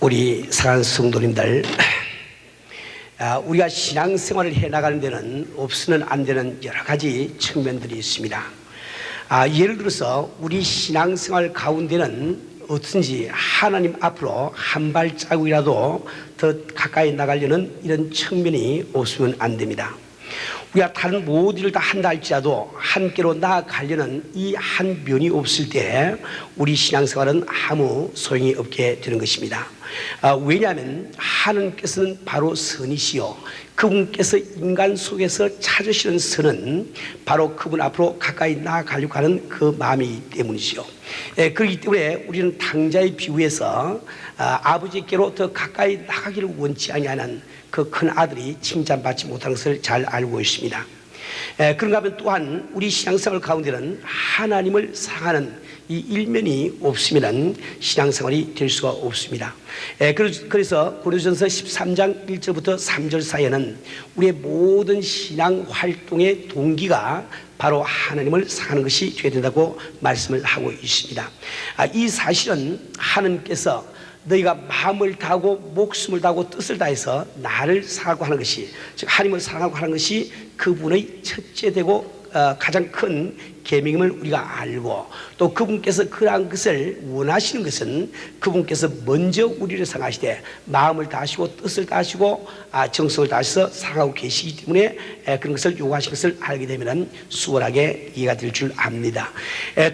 우리 사랑하는 성도님들, 우리가 신앙생활을 해나가는 데는 없으면 안 되는 여러 가지 측면들이 있습니다. 예를 들어서 우리 신앙생활 가운데는 어떻든지 하나님 앞으로 한 발자국이라도 더 가까이 나가려는 이런 측면이 없으면 안 됩니다. 우리가 다른 모든 일을 다 한다 할지라도 함께로 나아가려는 이 한 면이 없을 때 우리 신앙생활은 아무 소용이 없게 되는 것입니다. 왜냐하면 하나님께서는 바로 선이시요, 그분께서 인간 속에서 찾으시는 선은 바로 그분 앞으로 가까이 나아가려고 하는 그 마음이기 때문이시요. 그렇기 때문에 우리는 당자의 비유에서 아버지께로 더 가까이 나가기를 원치 아니하는 그 큰 아들이 칭찬받지 못하는 것을 잘 알고 있습니다. 그런가 하면 또한 우리 신앙생활 가운데는 하나님을 사랑하는 이 일면이 없으면 신앙생활이 될 수가 없습니다. 그래서 고린도전서 13장 1절부터 3절 사이에는 우리의 모든 신앙 활동의 동기가 바로 하나님을 사랑하는 것이 되어야 된다고 말씀을 하고 있습니다. 이 사실은 하나님께서 너희가 마음을 다하고 목숨을 다하고 뜻을 다해서 나를 사랑하고 하는 것이, 즉 하나님을 사랑하고 하는 것이 그분의 첫째 되고 가장 큰 계명임을 우리가 알고, 또 그분께서 그러한 것을 원하시는 것은 그분께서 먼저 우리를 사랑하시되 마음을 다하시고 뜻을 다하시고 정성을 다하셔서 사랑하고 계시기 때문에 그런 것을 요구하신 것을 알게 되면 수월하게 이해가 될 줄 압니다.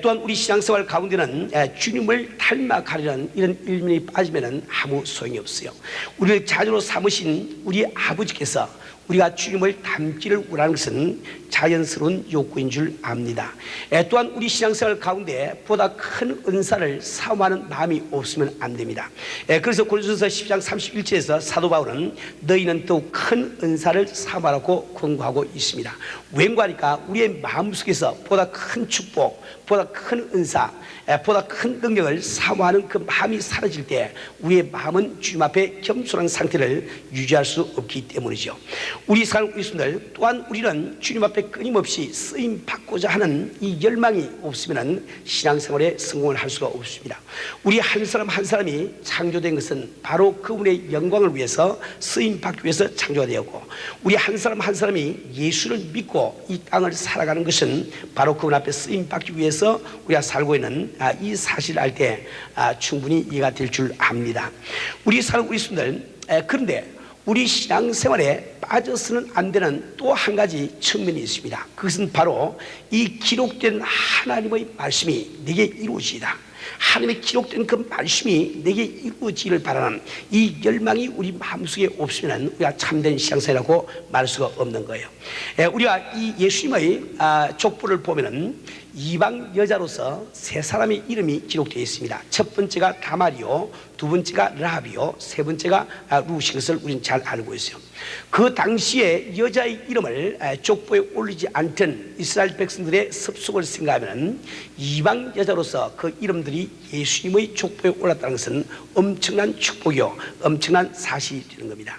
또한 우리 신앙생활 가운데는 주님을 닮아가려는 이런 일면이 빠지면 아무 소용이 없어요. 우리를 자녀로 삼으신 우리 아버지께서 우리가 주님을 닮기를 원하는 것은 자연스러운 욕구인 줄 압니다. 또한 우리 신앙생활 가운데 보다 큰 은사를 사모하는 마음이 없으면 안 됩니다. 그래서 고린도전서 10장 31절에서 사도 바울은 너희는 더욱 큰 은사를 사모하라고 권고하고 있습니다. 왠가 하니까 우리의 마음속에서 보다 큰 축복, 보다 큰 은사, 보다 큰 능력을 사모하는 그 마음이 사라질 때 우리의 마음은 주님 앞에 겸손한 상태를 유지할 수 없기 때문이죠. 우리 사랑하는 그리스도인들, 또한 우리는 주님 앞에 끊임없이 쓰임 받고자 하는 이 열망이 없으면 신앙생활에 성공을 할 수가 없습니다. 우리 한 사람 한 사람이 창조된 것은 바로 그분의 영광을 위해서 쓰임 받기 위해서 창조가 되었고, 우리 한 사람 한 사람이 예수를 믿고 이 땅을 살아가는 것은 바로 그분 앞에 쓰임 받기 위해서 우리가 살고 있는 이 사실을 알 때 충분히 이해가 될 줄 압니다. 우리 사랑하는 그리스도인들, 그런데 우리 신앙생활에 빠져서는 안 되는 또 한 가지 측면이 있습니다. 그것은 바로 이 기록된 하나님의 말씀이 내게 이루어지이다, 하나님의 기록된 그 말씀이 내게 이루어지기를 바라는 이 열망이 우리 마음속에 없으면 우리가 참된 신앙생활이라고 말할 수가 없는 거예요. 우리가 이 예수님의 족보를 보면은 이방 여자로서 세 사람의 이름이 기록되어 있습니다. 첫 번째가 다말이요, 두 번째가 라합이요, 세 번째가 루시. 것을 우리는 잘 알고 있어요. 그 당시에 여자의 이름을 족보에 올리지 않던 이스라엘 백성들의 습속을 생각하면 이방 여자로서 그 이름들이 예수님의 족보에 올랐다는 것은 엄청난 축복이요, 엄청난 사실이 되는 겁니다.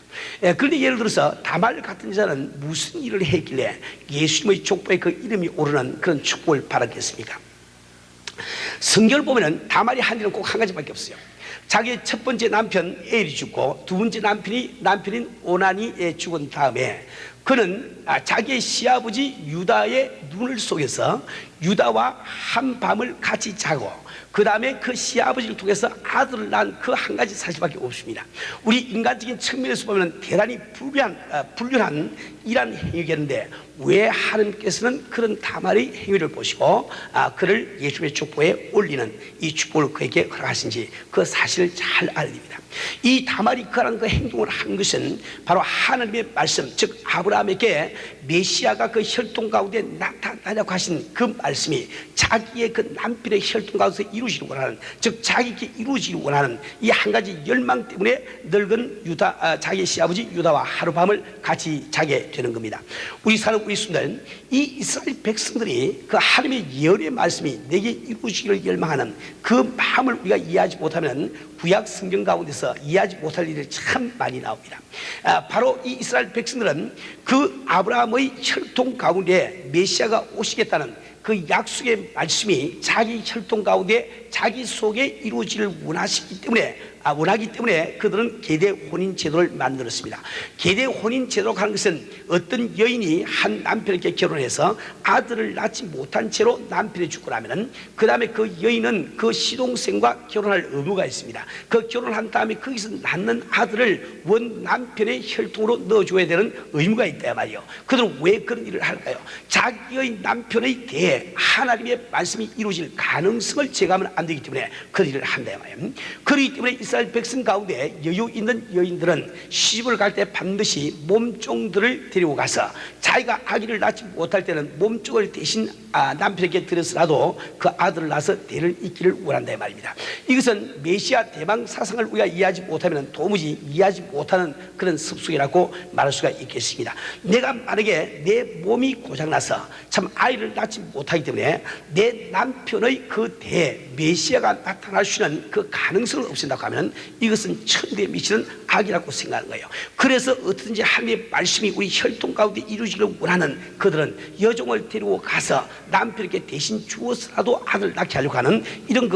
그런데 예를 들어서 다말 같은 여자는 무슨 일을 했길래 예수님의 족보에 그 이름이 오르는 그런 축복을 받았겠습니까? 성경을 보면 다말이 한 일은 꼭 한 가지밖에 없어요. 자기의 첫 번째 남편 엘이 죽고 두 번째 남편인 오난이 죽은 다음에 그는 자기의 시아버지 유다의 눈을 속여서 유다와 한 밤을 같이 자고 그 다음에 그 시아버지를 통해서 아들을 낳은 그 한 가지 사실밖에 없습니다. 우리 인간적인 측면에서 보면 대단히 불륜한 이러한 행위겠는데 왜 하나님께서는 그런 다말의 행위를 보시고 그를 예수님의 족보에 올리는 이 축복을 그에게 허락하신지 그 사실을 잘 알아야 됩니다. 이 다말이 그런 그 행동을 한 것은 바로 하나님의 말씀, 즉 아브라함에게 메시아가 그 혈통 가운데 나타나려고 하신 그 말씀이 자기의 그 남편의 혈통 가운데서 이루어지기 원하는, 즉 자기에게 이루어지기 원하는 이 한 가지 열망 때문에 늙은 자기의 시아버지 유다와 하룻밤을 같이 자게 되는 겁니다. 우리 사는 우리 순간 이 이스라엘 백성들이 그 하나님의 예언의 말씀이 내게 이루어지기를 열망하는 그 마음을 우리가 이해하지 못하면 구약 성경 가운데서 이해하지 못할 일이 참 많이 나옵니다. 바로 이 이스라엘 백성들은 그 아브라함의 혈통 가운데 메시아가 오시겠다는 그 약속의 말씀이 자기 혈통 가운데 자기 속에 이루어지기를 원하시기 때문에 원하기 때문에 그들은 계대 혼인 제도를 만들었습니다. 계대 혼인 제도라고 하는 것은 어떤 여인이 한 남편에게 결혼해서 아들을 낳지 못한 채로 남편이 죽고 나면은 그 다음에 그 여인은 그 시동생과 결혼할 의무가 있습니다. 그 결혼한 다음에 거기서 낳는 아들을 원 남편의 혈통으로 넣어줘야 되는 의무가 있다 말이에요. 그들은 왜 그런 일을 할까요? 자기의 남편의 대에 하나님의 말씀이 이루어질 가능성을 제거하면 안 되기 때문에 그 일을 한다 말이에요. 그렇기 때문에 이스라엘 백성 가운데 여유 있는 여인들은 시집을 갈 때 반드시 몸종들을 데리고 가서 자기가 아기를 낳지 못할 때는 몸종을 대신 남편에게 들여서라도 그 아들을 낳아서 대를 잇기를 원한다 말입니다. 이것은 메시아 대망 사상을 우리가 이해하지 못하면 도무지 이해하지 못하는 그런 습속이라고 말할 수가 있겠습니다. 내가 만약에 내 몸이 고장나서 참 아이를 낳지 못하기 때문에 내 남편의 그 대 메시아가 나타날 수 있는 그 가능성을 없앤다고 하면 이것은 천대에 미치는 악이라고 생각하는 거예요. 그래서 어떻든지 하나님의 말씀이 우리 혈통 가운데 이루어지기를 원하는 그들은 여종을 데리고 가서 남편에게 대신 주어서라도 아들을 낳게 하려고 하는 이런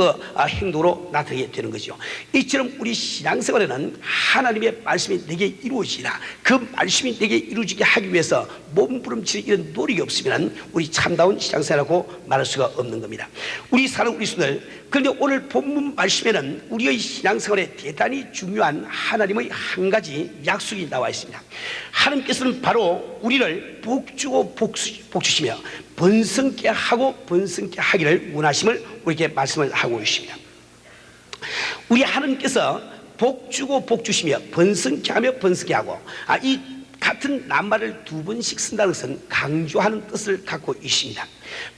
행동으로 나타나게 되는 거죠. 이처럼 우리 신앙생활에는 하나님의 말씀이 내게 이루어지라, 그 말씀이 내게 이루어지게 하기 위해서 몸부림치는 이런 노력이 없으면 우리 참다운 신앙생활이라고 말할 수가 없는 겁니다. 우리 사는 우리 순들, 그런데 오늘 본문 말씀에는 우리의 신앙생활에 대단히 중요한 하나님의 한 가지 약속이 나와 있습니다. 하나님께서는 바로 우리를 복주고 복주시며 번성케 하고 번성케 하기를 원하심을 우리에게 말씀을 하고 있습니다. 우리 하나님께서 복주고 복주시며 번성케 하며 번성케 하고, 이 같은 낱말을 두 번씩 쓴다는 것은 강조하는 뜻을 갖고 있습니다.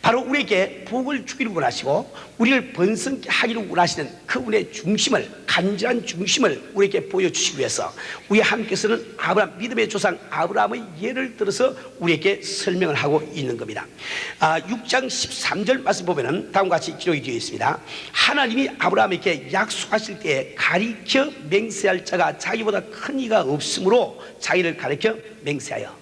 바로 우리에게 복을 주기를 원하시고 우리를 번성케 하기를 원하시는 그분의 중심을, 간절한 중심을 우리에게 보여주시기 위해서 우리 하나님께서는 믿음의 조상 아브라함의 예를 들어서 우리에게 설명을 하고 있는 겁니다. 6장 13절 말씀 보면은 다음과 같이 기록이 되어 있습니다. 하나님이 아브라함에게 약속하실 때에 가리켜 맹세할 자가 자기보다 큰 이가 없으므로 자기를 가리켜 맹세하여.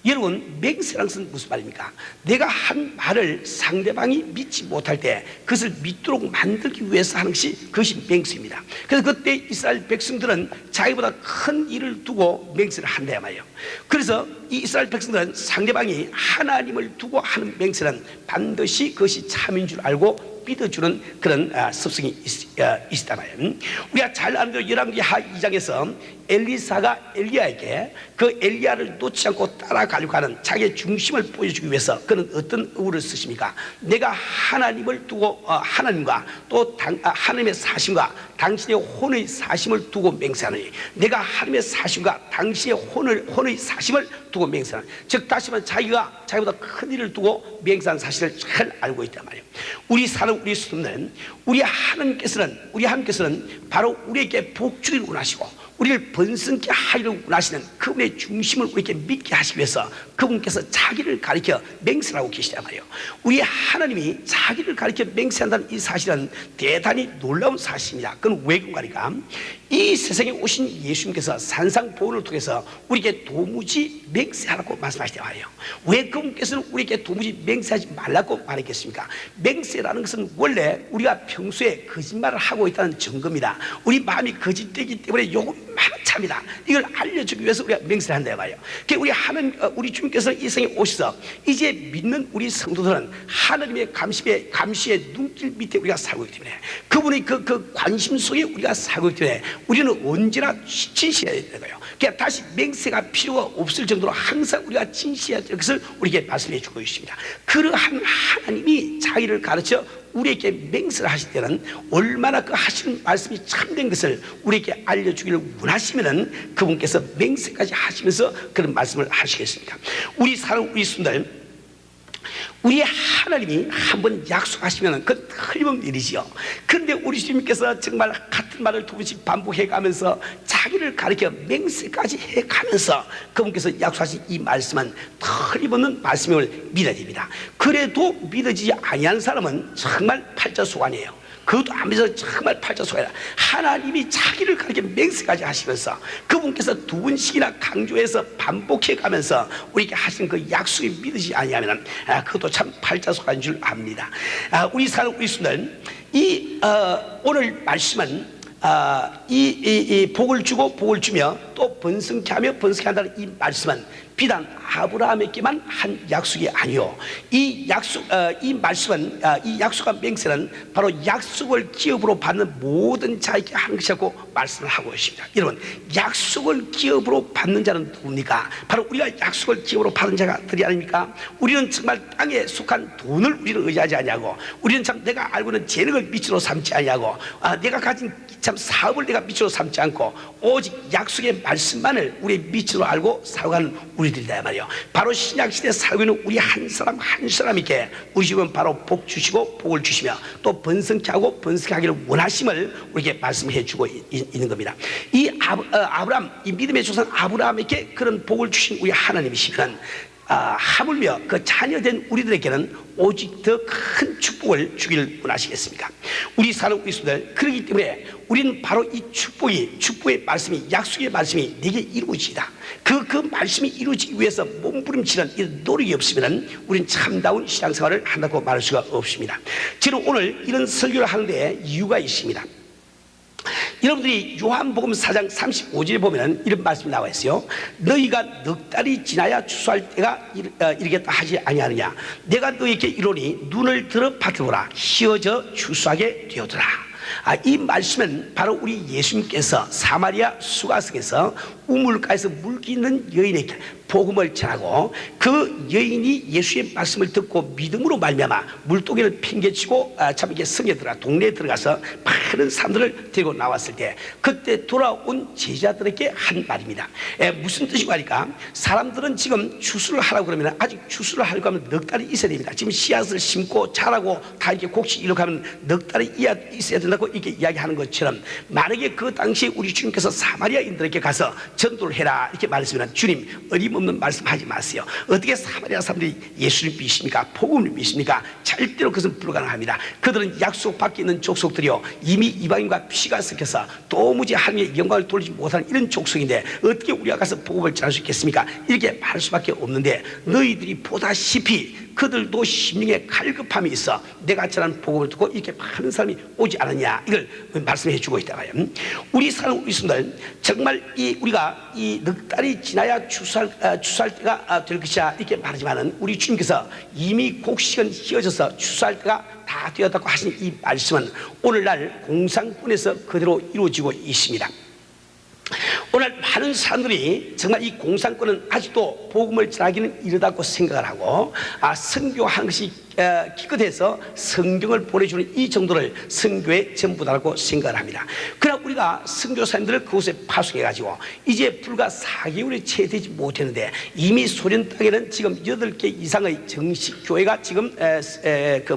여러분, 맹세라는 것은 무슨 말입니까? 내가 한 말을 상대방이 믿지 못할 때 그것을 믿도록 만들기 위해서 하는 것이 그것이 맹세입니다. 그래서 그때 이스라엘 백성들은 자기보다 큰 일을 두고 맹세를 한다 말이에요. 그래서 이 이스라엘 백성들은 상대방이 하나님을 두고 하는 맹세는 반드시 그것이 참인 줄 알고 믿어주는 그런 습성이 있단 말이에요. 우리가 잘 아는 대로 열왕기하 2장에서 엘리사가 엘리야에게 그 엘리야를 놓지 않고 따라가려고 하는 자기의 중심을 보여주기 위해서 그는 어떤 의무를 쓰십니까? 내가 하나님을 두고 하나님과 또 하나님의 사심과 당신의 혼의 사심을 두고 맹세하노니, 내가 하나님의 사심과 당신의 혼의 사심을 두고 맹세하노니, 즉 다시 말해 자기보다 큰 일을 두고 맹세하는 사실을 잘 알고 있단 말이에요. 우리 사는 우리 수는 우리 하나님께서는 바로 우리에게 복주기를 원하시고 우리를 번성케 하기를 원하시는 그분의 중심을 우리에게 믿게 하시기 위해서 그분께서 자기를 가리켜 맹세하고 계시단 말이에요. 우리 하나님이 자기를 가리켜 맹세한다는 이 사실은 대단히 놀라운 사실입니다. 그건 왜 그런가? 이 세상에 오신 예수님께서 산상보훈을 통해서 우리에게 도무지 맹세하라고 말씀하시단 말이에요. 왜 그분께서는 우리에게 도무지 맹세하지 말라고 말했겠습니까? 맹세라는 것은 원래 우리가 평소에 거짓말을 하고 있다는 증거입니다. 우리 마음이 거짓되기 때문에 요금 많답니다. 이걸 알려주기 위해서 우리가 맹세를 한다 말이에요. 우리 주님께서 이 세상에 오셔서 이제 믿는 우리 성도들은 하나님의 감시의 눈길 밑에 우리가 살고 있기 때문에 그분의 그 관심 속에 우리가 살고 있기 때문에 우리는 언제나 진실해야 되는 거예요. 그러니까 다시 맹세가 필요가 없을 정도로 항상 우리가 진실해야 될 것을 우리에게 말씀해 주고 있습니다. 그러한 하나님이 자기를 가르쳐 우리에게 맹세를 하실 때는 얼마나 그 하시는 말씀이 참된 것을 우리에게 알려주기를 원하시면은 그분께서 맹세까지 하시면서 그런 말씀을 하시겠습니까? 우리 사는 우리 순들, 우리 하나님이 한번 약속하시면 그 틀림없는 일이지요. 그런데 우리 주님께서 정말 같은 말을 두 번씩 반복해가면서 자기를 가리켜 맹세까지 해가면서 그분께서 약속하신 이 말씀은 틀림없는 말씀임을 믿어야 됩니다. 그래도 믿어지지 아니하는 사람은 정말 팔자소관이에요. 그것도 안 믿어서 정말 팔자소관이라. 하나님이 자기를 가리켜 맹세까지 하시면서 그분께서 두 번씩이나 강조해서 반복해 가면서 우리에게 하신 그 약속이 믿으지 아니하면 그것도 참 팔자소관인 줄 압니다. 우리 사는 우리 순들, 오늘 말씀은 이 복을 주고 복을 주며 또 번성케 하며 번성케 한다는 이 말씀은 비단 아브라함에게만 한 약속이 아니요, 이 약속, 이 말씀은, 이 약속한 맹세는 바로 약속을 기업으로 받는 모든 자에게 하는 것이라고 말씀을 하고 있습니다. 여러분, 약속을 기업으로 받는 자는 누굽니까? 바로 우리가 약속을 기업으로 받은 자들이 아닙니까? 우리는 정말 땅에 속한 돈을 우리는 의지하지 아니하고, 우리는 참 내가 알고 있는 재능을 밑으로 삼지 아니하고, 내가 가진 참 사업을 내가 밑으로 삼지 않고 오직 약속의 말씀만을 우리의 밑으로 알고 살아가는 우리들이다 말이에요. 바로 신약시대에 살고 있는 우리 한 사람 한 사람에게 우리 집은 바로 복 주시고 복을 주시며 또 번성케 하고 번성케 하기를 원하심을 우리에게 말씀해 주고 있는 겁니다. 이 아브라함, 이 믿음의 조상 아브라함에게 그런 복을 주신 우리 하나님이시면 하물며 그 자녀된 우리들에게는 오직 더 큰 축복을 주기를 원하시겠습니까? 우리 사는 우리 수들, 그렇기 때문에 우리는 바로 이 축복의 말씀이, 약속의 말씀이 내게 이루어지다. 그 말씀이 이루어지기 위해서 몸부림치는 이 노력이 없으면 우리는 참다운 신앙생활을 한다고 말할 수가 없습니다. 저는 오늘 이런 설교를 하는데 이유가 있습니다. 여러분들이 요한복음 4장 35절에 보면 이런 말씀이 나와 있어요. 너희가 넉 달이 지나야 추수할 때가 이르겠다 하지 아니하느냐. 내가 너희에게 이르노니 눈을 들어 받으라 휘어져 추수하게 되었더라. 이 말씀은 바로 우리 예수님께서 사마리아 수가성에서 우물가에서 물기 있는 여인에게 복음을 전하고 그 여인이 예수의 말씀을 듣고 믿음으로 말미암아 물동이를 팽개치고 참 이게 성에 들어가 동네에 들어가서 많은 사람들을 데리고 나왔을 때 그때 돌아온 제자들에게 한 말입니다. 무슨 뜻이고 하니까 사람들은 지금 추수를 하라고 그러면 아직 추수를 하려고 하면 넉 달이 있어야 됩니다. 지금 씨앗을 심고 자라고 다 이렇게 곡식 이렇게 하면 넉 달이 있어야 된다고 이렇게 이야기하는 것처럼 만약에 그 당시에 우리 주님께서 사마리아인들에게 가서 전도를 해라 이렇게 말했으면 주님 어림없는 말씀하지 마세요. 어떻게 사마리아 사람들이 예수를 믿습니까? 복음을 믿습니까? 절대로 그것은 불가능합니다. 그들은 약속 밖에 있는 족속들이요 이미 이방인과 피가 섞여서 도무지 하나님의 영광을 돌리지 못하는 이런 족속인데 어떻게 우리가 가서 복음을 전할 수 있겠습니까? 이렇게 말할 수밖에 없는데 너희들이 보다시피 그들도 심령에 갈급함이 있어 내가 전하는 복음을 듣고 이렇게 많은 사람이 오지 않았냐 이걸 말씀해 주고 있다고요. 우리 사는 우리 성도들 정말 우리가 이 넉 달이 지나야 추수할 때가 될 것이야 이렇게 말하지만은 우리 주님께서 이미 곡식은 휘어져서 추수할 때가 다 되었다고 하신 이 말씀은 오늘날 공산군에서 그대로 이루어지고 있습니다. 오늘 많은 사람들이 정말 이 공산권은 아직도 복음을 전하기는 이르다고 생각을 하고 선교하는 것이 기껏해서 성경을 보내주는 이 정도를 선교의 전부다라고 생각을 합니다. 그러나 우리가 선교사님들을 그곳에 파송해가지고 이제 불과 4개월이 채 되지 못했는데 이미 소련 땅에는 지금 8개 이상의 정식 교회가 지금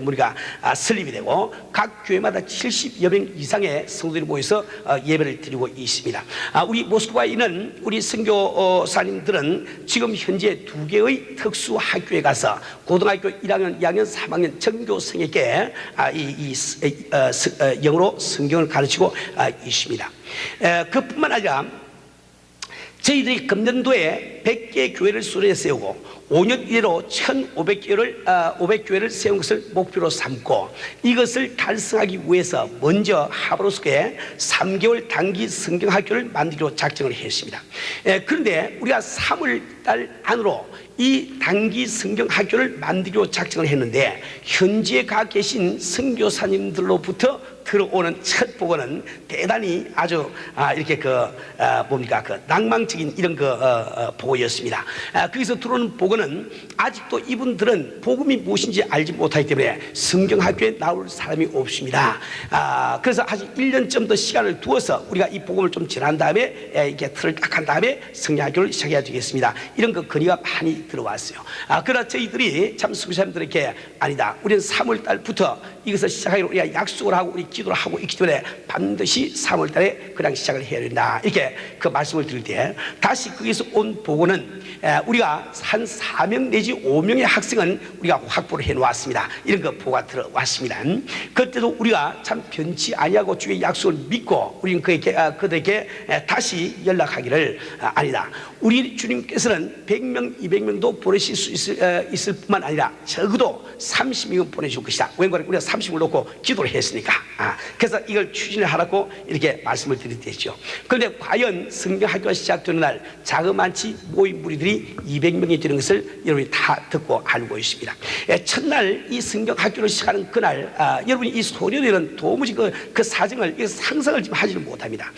우리가 설립이 되고 각 교회마다 70여 명 이상의 성도들이 모여서 예배를 드리고 있습니다. 우리 모스크바에 있는 우리 선교사님들은 지금 현재 2개의 특수 학교에 가서 고등학교 1학년, 2학년, 3학년 전교생에게 영어로 성경을 가르치고 있습니다. 그뿐만 아니라 저희들이 금년도에 100개 교회를 수련에 세우고 5년 이내로 1,500교회를 세운 것을 목표로 삼고 이것을 달성하기 위해서 먼저 하브로스교에 3개월 단기 성경학교를 만들기로 작정을 했습니다. 그런데 우리가 3월달 안으로 이 단기 성경학교를 만들기로 작정을 했는데 현지에 가 계신 선교사님들로부터 들어오는 첫 보고는 대단히 아주 이렇게 낭망적인 이런 보고였습니다. 거기서 들어오는 보고는 아직도 이분들은 복음이 무엇인지 알지 못하기 때문에 성경학교에 나올 사람이 없습니다. 그래서 아직 1년쯤 더 시간을 두어서 우리가 이 복음을 좀 전한 다음에 이렇게 틀을 딱 한 다음에 성경학교를 시작해야 되겠습니다. 이런 건의가 많이 들어왔어요. 그러나 저희들이 참 선교사님들에게 아니다. 우리는 3월 달부터 이것을 시작하기로 우리가 약속을 하고 우리 기도를 하고 있기 때문에 반드시 3월 달에 그냥 시작을 해야 된다. 이렇게 그 말씀을 드릴 때 다시 거기서 온 보고는 우리가 한 4명 내지 5명의 학생은 우리가 확보를 해 놓았습니다. 이런 거 보고가 들어왔습니다. 그때도 우리가 참 변치 아니하고 주의 약속을 믿고 우리는 그들에게 다시 연락하기를 아니다. 우리 주님께서는 100명, 200명도 보내실 수 있을 뿐만 아니라 적어도 30명은 보내줄 것이다. 웬걸 우리가 130을 놓고 기도를 했으니까 그래서 이걸 추진을 하라고 이렇게 말씀을 드렸죠. 그런데 과연 성경학교가 시작되는 날 자그마치 모인 무리들이 200명이 되는 것을 여러분이 다 듣고 알고 있습니다. 첫날 이 성경학교를 시작하는 그날 여러분이 이 소련에는 도무지 그 사정을 상상을 지금 하지를 못합니다.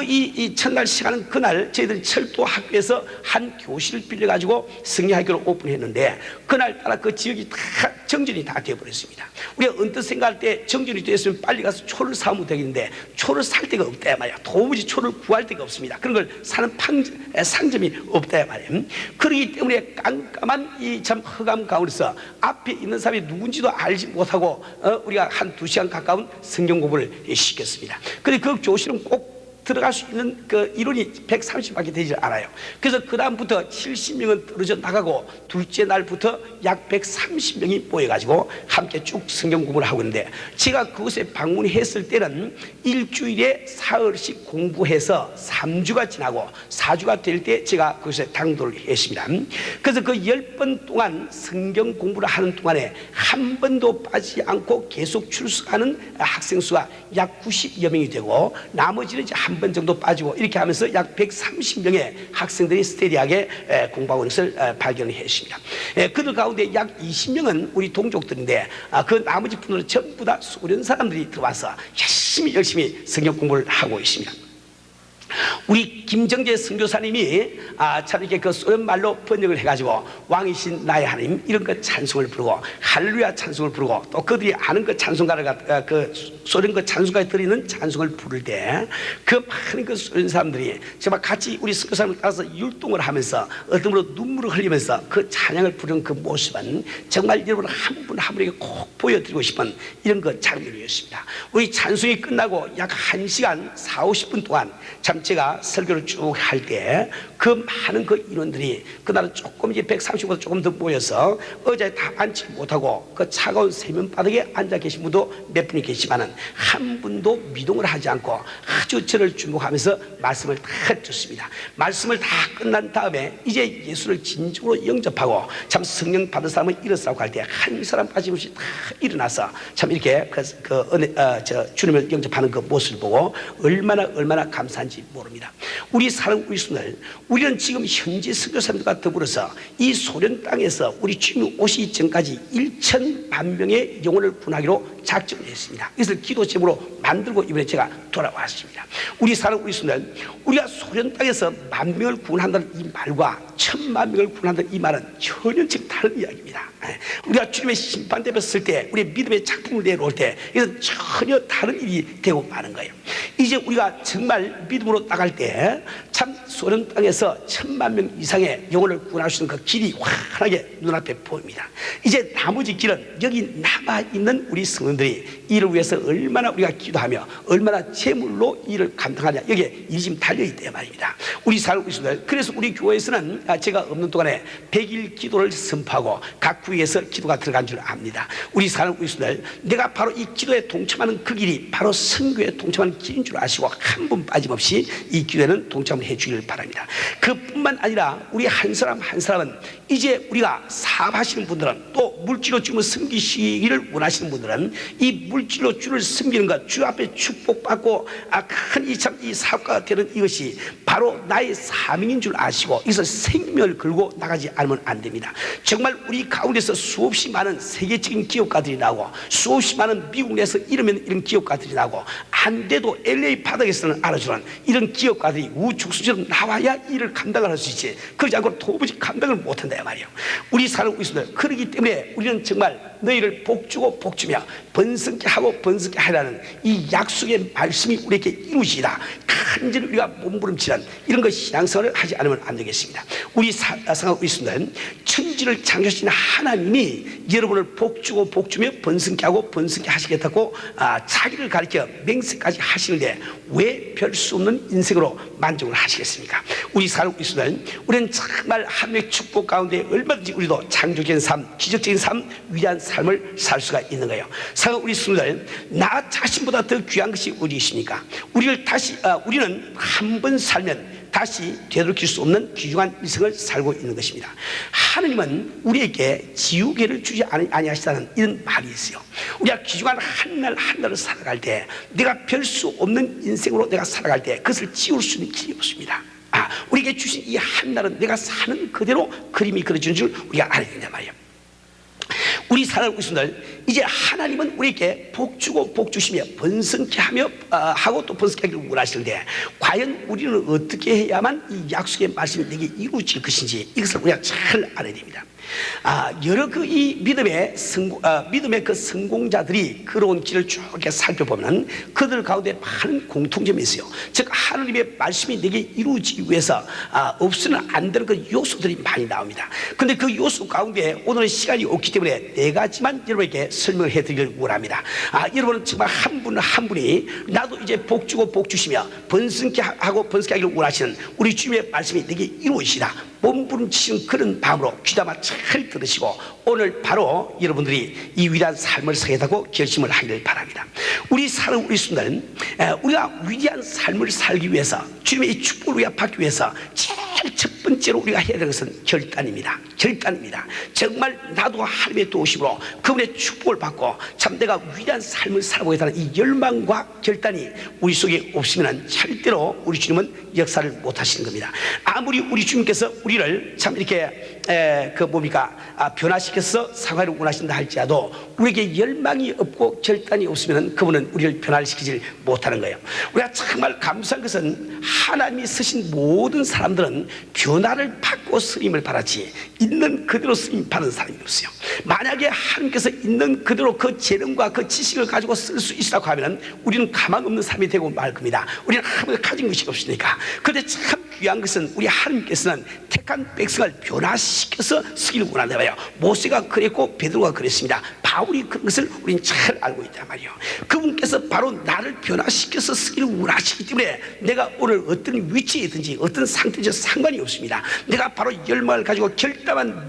이 첫날 시작하는 그날 저희들이 철도 학교에서 한 교실을 빌려가지고 성경학교를 오픈했는데 그날따라 그 지역이 다 정전이 다 되어버렸습니다. 우리가 언뜻 생각할 때 정전이 되었으면 빨리 가서 초를 사면 되겠는데 초를 살 데가 없다 말이야. 도무지 초를 구할 데가 없습니다. 그런 걸 사는 상점이 없다 말이야. 그렇기 때문에 깜깜한 이 참 흑암 가운데서 앞에 있는 사람이 누군지도 알지 못하고 우리가 한 2시간 가까운 성경 공부를 시켰습니다. 그런데 그 교실은 꼭 들어갈 수 있는 그 인원이 130밖에 되지 않아요. 그래서 그 다음부터 70명은 떨어져 나가고 둘째 날부터 약 130명이 모여가지고 함께 쭉 성경 공부를 하고 있는데 제가 그곳에 방문했을 때는 일주일에 사흘씩 공부해서 3주가 지나고 4주가 될 때 제가 그곳에 당도를 했습니다. 그래서 그 10번 동안 성경 공부를 하는 동안에 한 번도 빠지지 않고 계속 출석하는 학생 수가 약 90여 명이 되고 나머지는 이제 한 번 정도 빠지고 이렇게 하면서 약 130명의 학생들이 스테디하게 공부하고 있는 것을 발견을 했습니다. 그들 가운데 약 20명은 우리 동족들인데 그 나머지 분들은 전부 다 소련 사람들이 들어와서 열심히 성경 공부를 하고 있습니다. 우리 김정재 선교사님이 참 이렇게 그 소련 말로 번역을 해가지고 왕이신 나의 하나님 이런 그 찬송을 부르고 할렐루야 찬송을 부르고 또 그들이 아는 그 찬송가를 그 소련 그 찬송가에 들어있는 찬송을 부를 때 그 많은 그 소련 사람들이 정말 같이 우리 선교사님을 따라서 율동을 하면서 어둠으로 눈물을 흘리면서 그 찬양을 부르는 그 모습은 정말 여러분 한 분 한 분에게 꼭 보여드리고 싶은 이런 그 장면이었습니다. 우리 찬송이 끝나고 약 1시간 40-50분 동안 참 제가 설교를 쭉 할 때 그 많은 그 인원들이 그날은 조금 이제 130보다 조금 더 모여서 의자에 다 앉지 못하고 그 차가운 세면바닥에 앉아 계신 분도 몇 분이 계시지만은 한 분도 미동을 하지 않고 아주 저를 주목하면서 말씀을 다 듣습니다. 말씀을 다 끝난 다음에 이제 예수를 진정으로 영접하고 참 성령 받은 사람은 일어서고 할 때 한 사람 빠짐없이 다 일어나서 참 이렇게 주님을 영접하는 그 모습을 보고 얼마나 감사한지 모릅니다. 우리 사랑 우리 순을 우리는 지금 현지 선교사님들과 더불어서 이 소련 땅에서 우리 주님이 오시기 전까지 1,000만 명의 영혼을 구원하기로 작정을 했습니다. 이것을 기도 제목으로 만들고 이번에 제가 돌아왔습니다. 우리 사랑 우리 순을 우리가 소련 땅에서 10,000명을 구원한다는 이 말과 1,000,000명을 구원한다는 이 말은 전혀 지금 다른 이야기입니다. 우리가 주님의 심판대 섰을 때 우리의 믿음의 작품을 내놓을 때 이것은 전혀 다른 일이 되고 마는 거예요. 이제 우리가 정말 믿음으로 나갈 때 참 소련 땅에서 1,000,000명 이상의 영혼을 구원할 수 있는 그 길이 환하게 눈앞에 보입니다. 이제 나머지 길은 여기 남아있는 우리 성도들이 이를 위해서 얼마나 우리가 기도하며 얼마나 제물로 일을 감당하냐 여기에 일이 지금 달려있다 말입니다. 우리 살고 있습니다. 그래서 우리 교회에서는 제가 없는 동안에 100일 기도를 선포하고 각 구에서 기도가 들어간 줄 압니다. 우리 살고 있습니다. 내가 바로 이 기도에 동참하는 그 길이 바로 선교에 동참하는 길인 줄 아시고 한 분 빠짐없이 이 기도에는 동참을 해주기를 바랍니다. 그뿐만 아니라 우리 한 사람 한 사람은 이제 우리가 사업하시는 분들은 또 물질로 주님을 섬기시기를 원하시는 분들은 이 물질로 주를 섬기는 것, 주 앞에 축복받고 큰 이 사업가가 되는 이것이 바로 나의 사명인 줄 아시고 이것을 생명을 걸고 나가지 않으면 안 됩니다. 정말 우리 가운데서 수없이 많은 세계적인 기업가들이 나오고 수없이 많은 미국 내에서 이러면 이런 기업가들이 나오고 안 돼도 LA 바닥에서는 알아주는 이런 기업가들이 우축수처럼 나와야 일을 감당을 할 수 있지 그러지 않고 도무지 감당을 못한다 말이에요. 우리 살고 있습니다. 그렇기 때문에 우리는 정말 너희를 복주고 복주며 번성케 하고 번성케 하라는 이 약속의 말씀이 우리에게 이루시라 간절히 우리가 몸부림치는 이런 것 신앙생활을 하지 않으면 안 되겠습니다. 우리 생각하고 있습니다. 천지를 창조하신 하나님이 여러분을 복주고 복주며 번성케 하고 번성케 하시겠다고 자기를 가리켜 맹세까지 하시는데 왜 별 수 없는 인생으로 만족을 하시겠습니까? 우리 살고 있습니다. 우리는 정말 하나님의 축복 가운데 얼마든지 우리도 창조적인 삶, 기적적인 삶, 위대한 삶을 살 수가 있는 거예요. 사랑 우리 성도들, 나 자신보다 더 귀한 것이 어디 있습니까? 우리는 한 번 살면 다시 되돌릴 수 없는 귀중한 일생을 살고 있는 것입니다. 하느님은 우리에게 지우개를 주지 아니하시다는 이런 말이 있어요. 우리가 귀중한 한 날 한 날을 살아갈 때, 내가 별 수 없는 인생으로 내가 살아갈 때 그것을 지울 수 있는 길이 없습니다. 우리에게 주신 이 한 날은 내가 사는 그대로 그림이 그려지는 줄 우리가 알아야 된단 말이에요. 우리 살아가고 있음들 이제 하나님은 우리에게 복 주고 복 주시며 번성케 하며 하고 또 번성케 하기를 원하시는데, 과연 우리는 어떻게 해야만 이 약속의 말씀이 내게 이루어질 것인지 이것을 우리가 잘 알아야 됩니다. 여러 이 믿음의 그 성공자들이 걸어온 길을 쭉 이렇게 살펴보면 그들 가운데 많은 공통점이 있어요. 즉 하나님의 말씀이 내게 이루어지기 위해서 없으면 안 되는 그 요소들이 많이 나옵니다. 그런데 그 요소 가운데 오늘은 시간이 없기 때문에 네 가지만 여러분에게 설명을 해드리길 원합니다. 여러분은 정말 한 분 한 분이 나도 이제 복 주고 복 주시며 번성케 하고 번성케 하기를 원하시는 우리 주님의 말씀이 내게 이루어지시라 몸부림치는 그런 마음으로 귀담아 잘 들으시고 오늘 바로 여러분들이 이 위대한 삶을 살겠다고 결심을 하기를 바랍니다. 우리 사는 우리 순간 우리가 위대한 삶을 살기 위해서, 주님의 이 축복을 우리가 받기 위해서 제일 첫 번째로 우리가 해야 되는 것은 결단입니다. 결단입니다. 정말 나도 하나님의 도우심으로 그분의 축복을 받고 참 내가 위대한 삶을 살아보겠다는 이 열망과 결단이 우리 속에 없으면 절대로 우리 주님은 역사를 못 하시는 겁니다. 아무리 우리 주님께서 우리를 참 이렇게 변화시켜서 사과를 원하신다 할지라도 우리에게 열망이 없고 결단이 없으면 그분은 우리를 변화시키지 못하는 거예요. 우리가 정말 감사한 것은 하나님이 쓰신 모든 사람들은 변화를 받고 쓰임을 받았지 있는 그대로 쓰임 받은 사람이 없어요. 만약에 하나님께서 있는 그대로 그 재능과 그 지식을 가지고 쓸 수 있으라고 하면 우리는 가망 없는 사람이 되고 말 겁니다. 우리는 아무것도 가진 것이 없으니까. 그런데 참 귀한 것은 우리 하나님께서는 택한 백성을 변화시켜서 쓰기를 원한다 말이에요. 모세가 그랬고 베드로가 그랬습니다. 바울이 그런 것을 우리는 잘 알고 있단 말이에요. 그분께서 바로 나를 변화시켜서 쓰기를 원하시기 때문에 내가 오늘 어떤 위치에 있든지 어떤 상태든지 상관이 없습니다. 내가 바로 열망을 가지고 결단만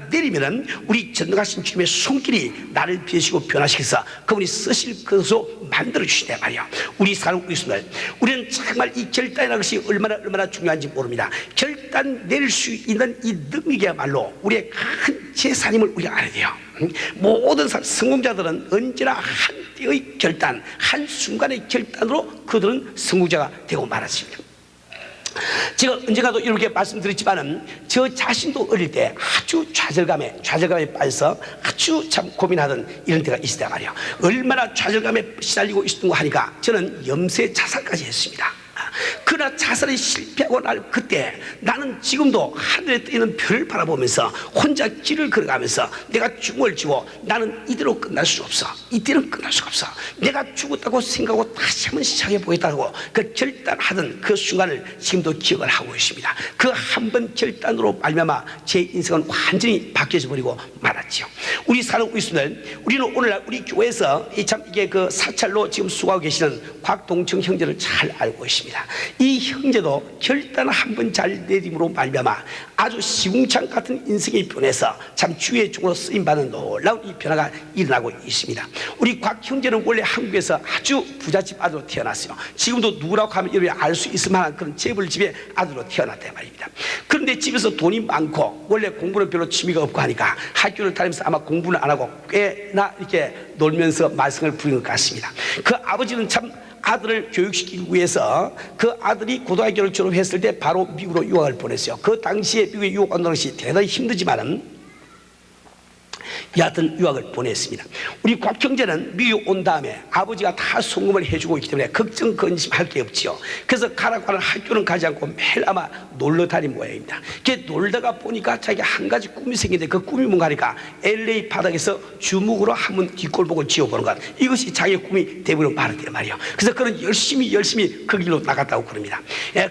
내리면은 우리 전능하신 주님의 손길이 나를 비우시고 변화시켜서 그분이 쓰실 것으로 만들어 주신단 말이에요. 우리 사람 우리 순간 우리는 정말 이 결단이라는 것이 얼마나 중요한지 모릅니다. 결단 내릴 수 있는 이 능력이야말로 우리의 큰 재산임을 우리가 알아야 돼요. 모든 성공자들은 언제나 한때의 결단, 한순간의 결단으로 그들은 성공자가 되고 말았습니다. 제가 언젠가도 이렇게 말씀드렸지만은 저 자신도 어릴 때 아주 좌절감에 빠져서 아주 참 고민하던 이런 때가 있었단 말이에요. 얼마나 좌절감에 시달리고 있었던 거 하니까 저는 염세 자살까지 했습니다. 그러나 자살에 실패하고 날 그때 나는 지금도 하늘에 떠있는 별을 바라보면서 혼자 길을 걸어가면서 내가 죽음을 지고 나는 이대로 끝날 수 없어. 이대로 끝날 수가 없어. 내가 죽었다고 생각하고 다시 한번 시작해 보겠다고 그 결단하던 그 순간을 지금도 기억을 하고 있습니다. 그 한 번 결단으로 말미암아 제 인생은 완전히 바뀌어져 버리고 말았죠. 우리 사는 우리 순들 우리는 오늘날 우리 교회에서 이게 그 사찰로 지금 수고하고 계시는 곽동청 형제를 잘 알고 있습니다. 이 형제도 결단 한 번 잘 내림으로 말미암아 아주 시궁창 같은 인생이 변해서 참 주의 종으로 쓰임받는 놀라운 이 변화가 일어나고 있습니다. 우리 곽 형제는 원래 한국에서 아주 부잣집 아들로 태어났어요. 지금도 누구라고 하면 여러분이 알 수 있을 만한 그런 재벌집의 아들로 태어났단 말입니다. 그런데 집에서 돈이 많고 원래 공부는 별로 취미가 없고 하니까 학교를 다니면서 아마 공부는 안 하고 꽤나 이렇게 놀면서 말썽을 부린 것 같습니다. 그 아버지는 참 아들을 교육시키기 위해서 그 아들이 고등학교를 졸업했을 때 바로 미국으로 유학을 보냈어요. 그 당시에 미국에 유학 간다는 것이 대단히 힘들지만은 여하튼 유학을 보냈습니다. 우리 곽 형제는 미국 온 다음에 아버지가 다 송금을 해주고 있기 때문에 걱정 근심할 게 없지요. 그래서 가라고 하는 학교는 가지 않고 매일 아마 놀러 다닌 모양입니다. 놀다가 보니까 자기가 한 가지 꿈이 생긴데 그 꿈이 뭔가 하니까 LA 바닥에서 주먹으로 한번 뒷골목을 지어보는 것, 이것이 자기의 꿈이 되버려 말았단 말이에요. 그래서 그는 열심히 그 길로 나갔다고 그럽니다.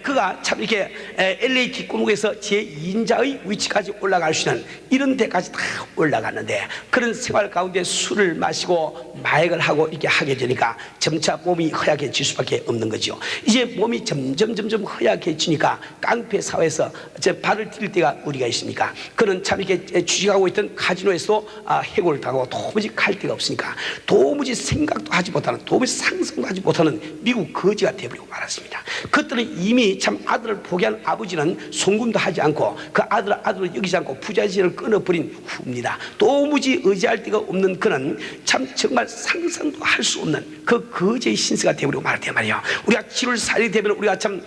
그가 참 이렇게 LA 뒷골목에서 제2인자의 위치까지 올라갈 수 있는 이런 데까지 다 올라갔는데 되는데 그런 생활 가운데 술을 마시고 마약을 하고 이렇게 하게 되니까 점차 몸이 허약해질 수밖에 없는 거죠. 이제 몸이 점점 허약해지니까 깡패 사회에서 발을 뛸 때가 우리가 있습니까? 그는 참 이렇게 주식하고 있던 카지노에서 해고를 당하고 도무지 갈 데가 없으니까 도무지 생각도 하지 못하는, 도무지 상상도 하지 못하는 미국 거지가 되어버리고 말았습니다. 그때는 이미 참 아들을 포기한 아버지는 송금도 하지 않고 그 아들을 여기지 않고 부자지를 끊어버린 후입니다. 도무지 의지할 데가 없는 그는 참 정말 상상도 할 수 없는 그 거지의 신세가 되어버리고 말았단 말이에요. 우리가 7월 4일이 되면 우리가 참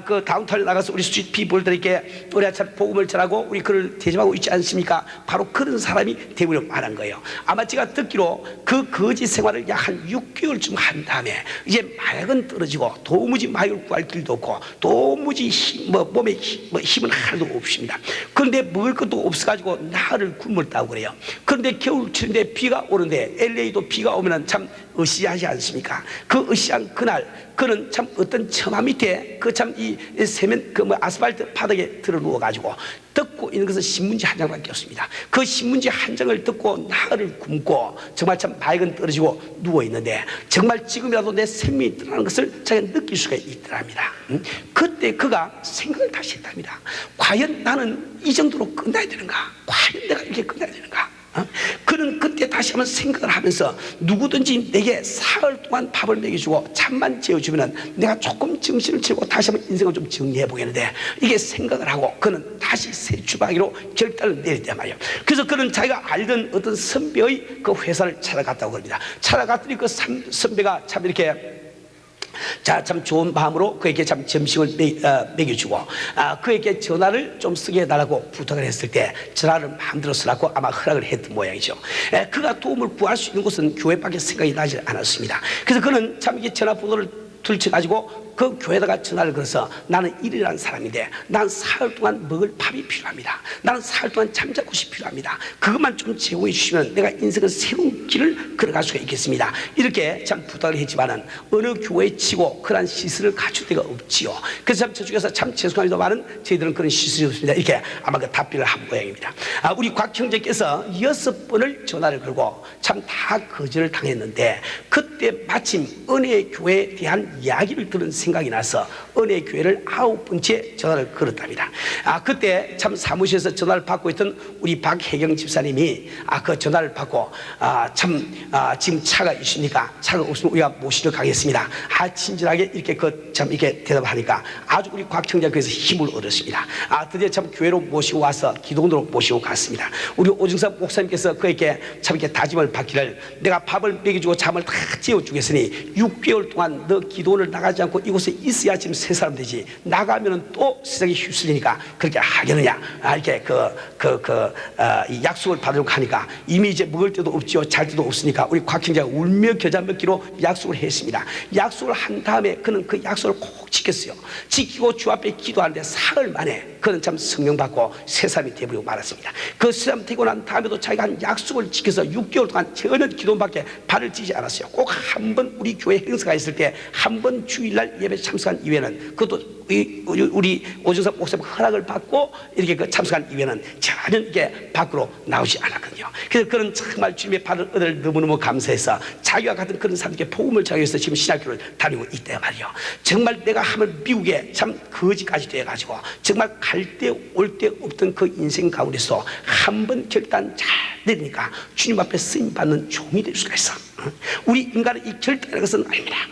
그 다운타운에 나가서 우리 스트리트 피플들에게 우리가 참 복음을 전하고 우리 그를 대접하고 있지 않습니까? 바로 그런 사람이 되어버리고 말한 거예요. 아마 제가 듣기로 그 거지 생활을 약 한 6개월쯤 한 다음에 이제 마약은 떨어지고 도무지 마약을 구할 길도 없고 도무지 몸에 힘은 하나도 없습니다. 그런데 먹을 것도 없어가지고 나흘을 굶었다고 그래요. 그런데 겨울철인데 비가 오는데 LA도 비가 오면 참 으시하지 않습니까? 그 으시한 그날 그는 참 어떤 처마 밑에 그 참 이 세면 아스팔트 바닥에 들어 누워가지고 뜯고 있는 것은 신문지 한 장밖에 없습니다. 그 신문지 한 장을 뜯고 나흘을 굶고 정말 참 마약은 떨어지고 누워 있는데 정말 지금이라도 내 생명이 떠나는 것을 자기가 느낄 수가 있더랍니다. 그때 그가 생각을 다시 했답니다. 과연 나는 이 정도로 끝나야 되는가? 과연 내가 이렇게 끝나야 되는가? 그는 그때 다시 한번 생각을 하면서 누구든지 내게 사흘 동안 밥을 먹여주고 잠만 재워주면 내가 조금 정신을 차리고 다시 한번 인생을 좀 정리해 보겠는데 이게 생각을 하고 그는 다시 새 출발하기로 결단을 내렸단 말이에요. 그래서 그는 자기가 알던 어떤 선배의 그 회사를 찾아갔다고 합니다. 찾아갔더니 그 선배가 참 이렇게 참 좋은 마음으로 그에게 참 점심을 먹여주고 그에게 전화를 좀 쓰게 해달라고 부탁을 했을 때 전화를 마음대로 쓰라고 아마 허락을 했던 모양이죠. 그가 도움을 구할 수 있는 곳은 교회밖에 생각이 나지 않았습니다. 그래서 그는 참 이게 전화번호를 들쳐가지고 그 교회에다가 전화를 걸어서 나는 일이라는 사람인데 난 사흘 동안 먹을 밥이 필요합니다. 나는 사흘 동안 잠잘 곳이 필요합니다. 그것만 좀 제공해 주시면 내가 인생의 새로운 길을 걸어갈 수가 있겠습니다. 이렇게 참 부탁을 했지만은 어느 교회에 치고 그런 시설을 갖출 데가 없지요. 그래서 참 저쪽에서 참 죄송합니다만은 저희들은 그런 시설이 없습니다. 이렇게 아마 그 답변을 한 모양입니다. 우리 곽 형제께서 6번을 전화를 걸고 참 다 거절을 당했는데 그때 마침 은혜의 교회에 대한 이야기를 들은 생각이 나서 은혜의 교회를 9번째 전화를 걸었답니다. 그때 참 사무실에서 전화를 받고 있던 우리 박혜경 집사님이 그 전화를 받고 지금 차가 있습니까? 차가 없으면 우리가 모시러 가겠습니다. 친절하게 이렇게 참 이렇게 대답하니까 아주 우리 곽청자교회에서 힘을 얻었습니다. 드디어 참 교회로 모시고 와서 기도원으로 모시고 갔습니다. 우리 오정섭 목사님께서 그에게 참 이렇게 다짐을 받기를 내가 밥을 먹여주고 잠을 다 재워주겠으니 6개월 동안 너 기도원을 나가지 않고 이곳에 있어야 지금 새 사람 되지 나가면은 또 세상에 휩쓸리니까 그렇게 하겠느냐 이렇게 이 약속을 받으려고 하니까 이미 이제 먹을 데도 없지요 잘 데도 없으니까 우리 곽형제가 울며 겨자 먹기로 약속을 했습니다. 약속을 한 다음에 그는 그 약속을 꼭 지켰어요. 지키고 주 앞에 기도하는데 사흘 만에 그는 참 성령 받고 새 사람이 되어버리고 말았습니다. 그 새 사람 되고 난 다음에도 자기가 한 약속을 지켜서 6개월 동안 전혀 기도밖에 발을 찌지 않았어요. 꼭 한 번 우리 교회 행사가 있을 때 한 번 주일날 예배 참석한 이후에는 그것도 우리 오정섭 목사님 허락을 받고 이렇게 참석한 이후에는 전혀 이게 밖으로 나오지 않았거든요. 그래서 그는 정말 주님의 발을 얻을 너무너무 감사해서 자기와 같은 그런 사람에게 복음을 전하기 위해서 지금 신학교를 다니고 있다 말이요. 정말 내가 하면 미국에 참 거지까지 돼가지고 정말 갈 때 올 때 없던 그 인생 가운데서 한 번 결단 잘 내리니까 주님 앞에 쓰임 받는 종이 될 수가 있어. 우리 인간의 이 결단이라는 것은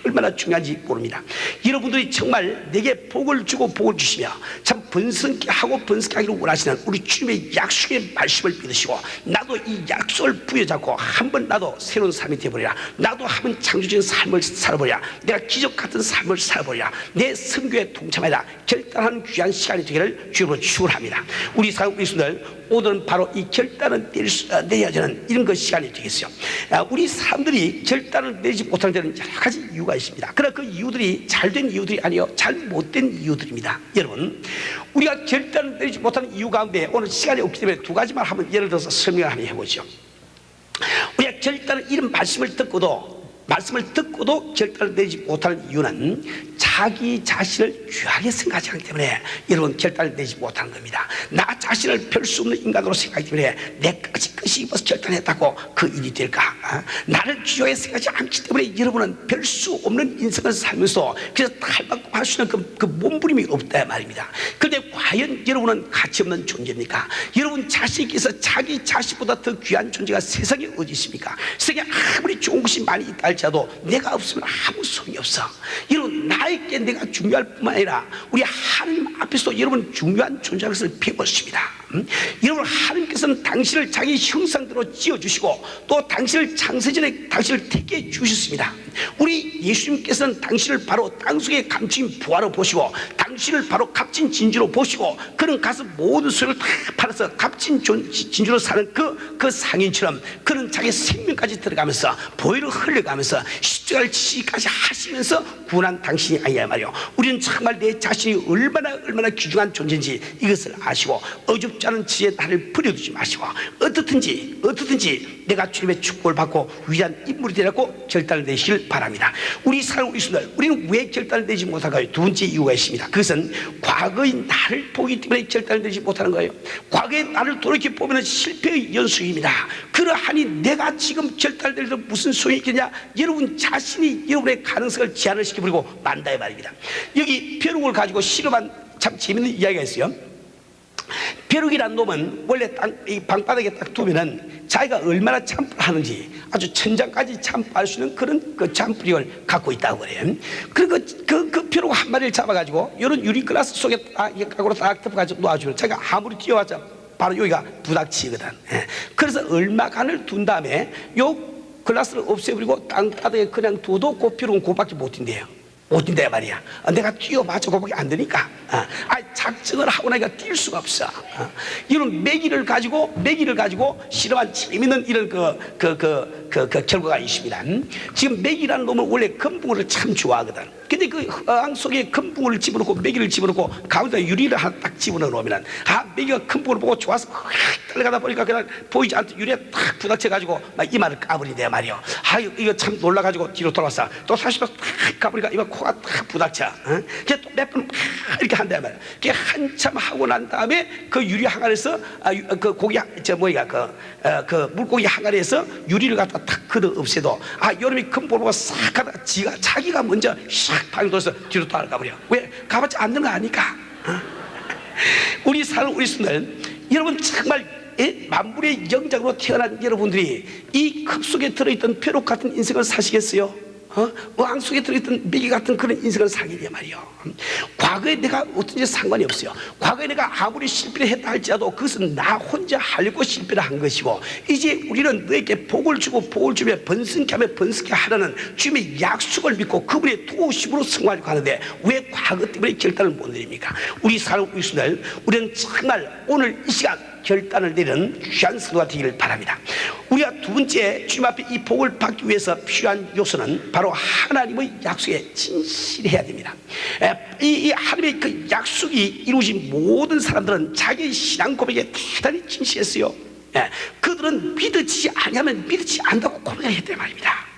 얼마나 중요한지 모릅니다. 여러분들이 정말 내게 복을 주고 복을 주시며 참 번성케 하고 번성케 하기를 원하시는 우리 주님의 약속의 말씀을 믿으시고 나도 이 약속을 부여잡고 한번 나도 새로운 삶이 되어버리라. 나도 한번 창조적인 삶을 살아버리라. 내가 기적 같은 삶을 살아버리라. 내 선교에 동참하라. 결단하는 귀한 시간이 되기를 주님으로 축원합니다. 우리 사랑하는 그리스도들 오늘은 바로 이 결단을 내려야 되는 이런 그 시간이 되겠어요. 우리 사람들이 결단을 내리지 못하는 데는 여러 가지 이유가 있습니다. 그러나 그 이유들이 잘된 이유들이 아니요 잘 못된 이유들입니다. 여러분 우리가 결단을 내리지 못하는 이유 가운데 오늘 시간이 없기 때문에 두 가지만 한번 예를 들어서 설명을 한번 해보죠. 우리가 결단을 이런 말씀을 듣고도 말씀을 듣고도 결단을 내리지 못하는 이유는 자기 자신을 귀하게 생각하지 않기 때문에 여러분 결단을 내지 못하는 겁니다. 나 자신을 별 수 없는 인간으로 생각하기 때문에 내 끝이 입어서 결단했다고 그 일이 될까? 나를 귀하게 생각하지 않기 때문에 여러분은 별 수 없는 인생을 살면서 그래서 탈바꿈 할 수 있는 그 몸부림이 없다 말입니다. 그런데 과연 여러분은 가치 없는 존재입니까? 여러분 자신께서 자기 자신보다 더 귀한 존재가 세상에 어디 있습니까? 세상에 아무리 좋은 것이 많이 있다 할지라도 내가 없으면 아무 소용이 없어. 여러분 나에게 내가 중요할 뿐만 아니라 우리 하나님 앞에서 여러분 중요한 존재라는 것을 배웠습니다. 여러분 하나님께서는 당신을 자기 형상대로 지어주시고 또 당신을 창세전에 당신을 택해 주셨습니다. 우리 예수님께서는 당신을 바로 땅속에 감추인 부하로 보시고 당신을 바로 값진 진주로 보시고 그는 가서 모든 소유를 다 팔아서 값진 진주로 사는 그 상인처럼 그는 자기 생명까지 들어가면서 보혈을 흘려가면서 십자가를 지시까지 하시면서 구원한 당신이 아니야 말이요. 우리는 정말 내 자신이 얼마나 귀중한 존재인지 이것을 아시고 어줍지 않은 지혜에 나를 버려두지 마시고 어떻든지 내가 주님의 축복을 받고 위대한 인물이 되라고 결단을 내시길 바랍니다. 우리 사랑하는 이웃들, 우리는 왜 결단을 내지 못할까요? 두 번째 이유가 있습니다. 그것은 과거의 나를 보기 때문에 결단을 내지 못하는 거예요. 과거의 나를 돌이켜보면 실패의 연속입니다. 그러하니 내가 지금 결단을 내려서 무슨 소용이 있겠냐? 여러분 자신이 여러분의 가능성을 제한을 시켜버리고 만다의 말입니다. 여기 벼룩을 가지고 실험한 참 재밌는 이야기가 있어요. 벼룩이란 놈은 원래 이 방바닥에 딱 두면은 자기가 얼마나 참풀 하는지 아주 천장까지 참풀할 수 있는 그런 그 참풀을 갖고 있다고 그래요. 그 벼룩 한 마리를 잡아가지고 이런 유리 글라스 속에 각으로 딱 덮어가지고 놓아주면 자기가 아무리 뛰어왔자 바로 여기가 부닥치거든. 그래서 얼마간을 둔 다음에 요 글라스를 없애버리고 땅바닥에 그냥 둬도 그 벼룩은 그밖에 못 뛴대요. 못 뛴다 말이야. 내가 뛰어봤자 그밖에 안 되니까. 작정을 하고 나니까 뛸 수가 없어. 이런 매기를 가지고 실험한 재밌는 이런 그 결과가 있습니다. 지금 매기라는 놈은 원래 금붕어를 참 좋아하거든. 근데 그 어항 속에 금붕어를 집어넣고 매기를 집어넣고 가운데 유리를 하나 딱 집어넣으면 매기가 금붕어를 보고 좋아서 달려가다 보니까 그냥 보이지 않던 유리에 딱 부닥쳐가지고 막 이마를 까버리네 말이요. 이거 참 놀라가지고 뒤로 돌아왔어. 또 다시 또 딱 까버리니까 이거 코가 딱 부닥쳐. 그래서 또 몇 번 이렇게 한단 말이야. 그게 한참 하고 난 다음에 그 유리 항아리에서 그 고기 그 물고기 항아리에서 유리를 갖다 탁 걷어 없애도 여름이 금붕어를 보고 싹 하다가 자기가 먼저 샥 방에 돌아서 뒤로 또 가버려. 왜? 가봤자 안 되는 거 아니까. 우리 사는 우리 순들 여러분 정말 만물의 영장으로 태어난 여러분들이 이 컵 속에 들어있던 벼룩 같은 인생을 사시겠어요? 어항 속에 들어있던 메기 같은 그런 인생을 살게 말이요. 과거에 내가 어떤지 상관이 없어요. 과거에 내가 아무리 실패를 했다 할지라도 그것은 나 혼자 하려고 실패를 한 것이고 이제 우리는 너에게 복을 주고 복을 주며 번성케 하며 번성케 하라는 주님의 약속을 믿고 그분의 도우심으로 승화하려고 하는데 왜 과거 때문에 결단을 못 내립니까? 우리 사랑 우리순들 우리는 정말 오늘 이 시간 결단을 내리는 귀한 성도가 되기를 바랍니다. 우리가 두 번째 주님 앞에 이 복을 받기 위해서 필요한 요소는 바로 하나님의 약속에 진실해야 됩니다. 이 하나님의 그 약속이 이루어진 모든 사람들은 자기의 신앙 고백에 대단히 진실했어요. 그들은 믿어지지 아니하면 믿지 않는다고 고백했단 말입니다.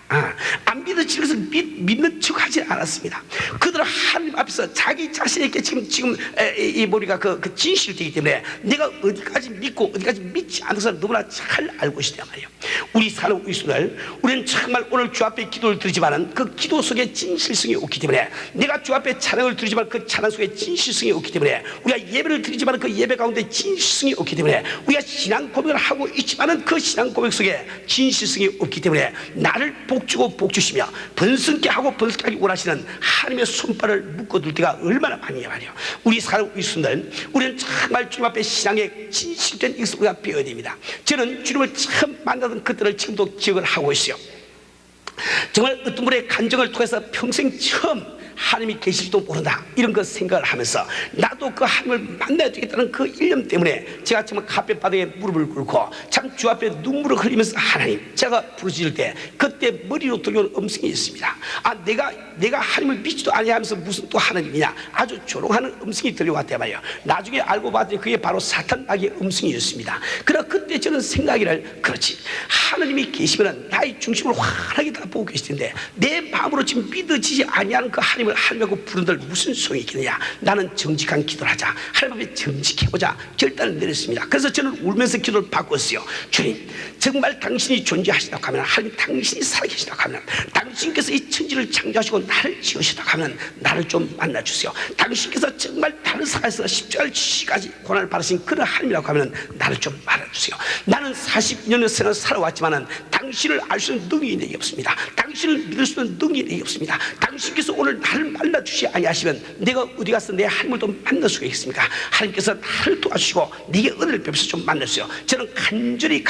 안 믿어지는 것을 믿는 척 하지 않았습니다. 그들은 하나님 앞에서 자기 자신에게 지금 이 머리가 그 진실되기 때문에 내가 어디까지 믿고 어디까지 믿지 않는 것을 너무나 잘 알고 있단 말이에요. 우리 사는 우리 순을 우리는 정말 오늘 주 앞에 기도를 드리지만은 그 기도 속에 진실성이 없기 때문에 내가 주 앞에 찬양을 드리지만 그 찬양 속에 진실성이 없기 때문에 우리가 예배를 드리지만 그 예배 가운데 진실성이 없기 때문에 우리가 신앙 고백을 하고 있지만은 그 신앙 고백 속에 진실성이 없기 때문에 나를 복주고 복주시며 번성케 하고 번성케 하기 원하시는 하나님의 손발을 묶어둘 때가 얼마나 많냐 말이에요. 우리 사람 우리 순들 우리는 정말 주님 앞에 신앙의 진실된 이것을 우리가 배워야 됩니다. 저는 주님을 처음 만나던 그때를 지금도 기억을 하고 있어요. 정말 어떤 분의 간증을 통해서 평생 처음 하나님이 계실지도 모른다, 이런 그 생각을 하면서 나도 그 하나님을 만나야 되겠다는 그 일념 때문에 제가 정말 카페바닥에 무릎을 꿇고 참 주 앞에 눈물을 흘리면서 하나님, 제가 부르짖을 때 그때 머리로 들려온 음성이 있습니다. 내가 하나님을 믿지도 아니하면서 무슨 또 하나님이냐, 아주 조롱하는 음성이 들려왔단 말이에요. 나중에 알고 봤더니 그게 바로 사탄 마귀의 음성이었습니다. 그러나 그때 저는 생각이를, 그렇지, 하나님이 계시면 나의 중심을 환하게 다 보고 계시는데 내 마음으로 지금 믿어지지 아니하는 그 하나님을 하나님하고 부른들 무슨 소용이 있겠느냐. 나는 정직한 기도를 하자, 하나님 앞에 정직해보자 결단을 내렸습니다. 그래서 저는 울면서 기도를 바꿨어요. 주님, 정말 당신이 존재하시다고 하면, 하나님 당신이 살아계시다고 하면, 당신께서 이 천지를 창조하시고 나를 지으시다고 하면 나를 좀 만나주세요. 당신께서 정말 다른 사회에서 십자가를 지시까지 고난을 받으신 그런 하나님이라고 하면 나를 좀 만나주세요. 나는 40년의 생을 살아왔지만 당신을 알 수 있는 능력이 내게 없습니다. 당신을 믿을 수 있는 능력이 내게 없습니다. 당신께서 오늘 나를 만나주시 아니하시면 내가 어디 가서 내 하나님을 또 만날 수가 있습니까? 하나님께서 나를 도와주시고 네게 은혜를 베풀어서 좀 만나주세요. 저는 간절히